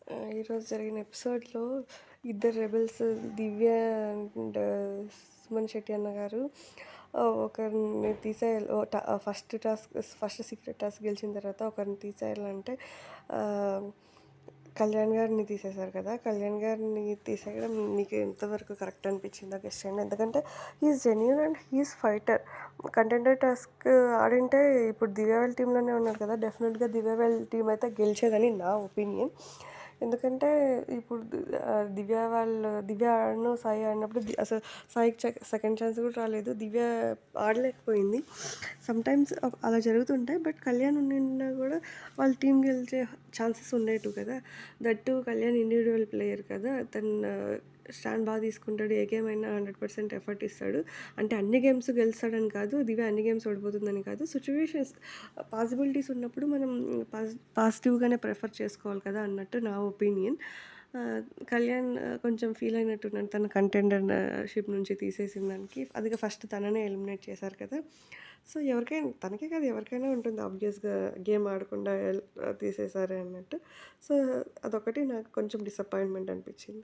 ఈరోజు జరిగిన ఎపిసోడ్‌లో ఇద్దరు rebels Divya and Suman Shetty అన్న గారు ఒకరిని తీసేయాలి. ఫస్ట్ సీక్రెట్ టాస్క్ గెలిచిన తర్వాత ఒకరిని తీసేయాలంటే ఆహ్, కళ్యాణ్ గారిని తీసేశారు కదా! కళ్యాణ్ గారిని తీసేయడం మీకు ఎంతవరకు కరెక్ట్ అనిపించిందో గెస్ చేయండి. ఎందుకంటే he is genuine and he is fighter. Contender task ఆడింటే ఇప్పుడు దివ్య వాళ్ళ టీంలోనే ఉన్నారు కదా! డెఫినెట్‌గా దివ్య వాళ్ళ టీం అయితే గెలిచేదని నా ఒపీనియన్. ఎందుకంటే ఇప్పుడు దివ్య సాయి ఆడినప్పుడు అసలు సాయికి సెకండ్ ఛాన్స్ కూడా రాలేదు. దివ్య ఆడలేకపోయింది. సమ్‌టైమ్స్ అలా జరుగుతుంటాయి. బట్ కళ్యాణ్ ఉండినా కూడా వాళ్ళ టీం గెలిచే ఛాన్సెస్ ఉండేటివి కదా! That two Kalyan individual player కదా! తను స్టాండ్ బాగా తీసుకుంటాడు. ఏ గేమ్ అయినా 100% ఎఫర్ట్ ఇస్తాడు. అంటే అన్ని గేమ్స్ గెలుస్తాడని కాదు. దివ్య అన్ని గేమ్స్ ఓడిపోతుందని కాదు. సిచ్యువేషన్స్ పాసిబిలిటీస్ ఉన్నప్పుడు మనం పాజిటివ్‌గానే ప్రిఫర్ చేసుకోవాలి కదా అన్నట్టు నా ఒపీనియన్. కళ్యాణ్ కొంచెం ఫీల్ అయినట్టున్నాడు తన కంటెండర్‌షిప్ నుంచి తీసేసిన దానికి. అది ఫస్ట్ తననే ఎలిమినేట్ చేశారు కదా! సో, ఎవరికైనా తనకే కాదు ఎవరికైనా ఉంటుంది ఆబ్వియస్‌గా గేమ్ ఆడకుండా తీసేశారు అన్నట్టు. సో, అదొకటి నాకు కొంచెం డిసప్పాయింట్‌మెంట్ అనిపించింది.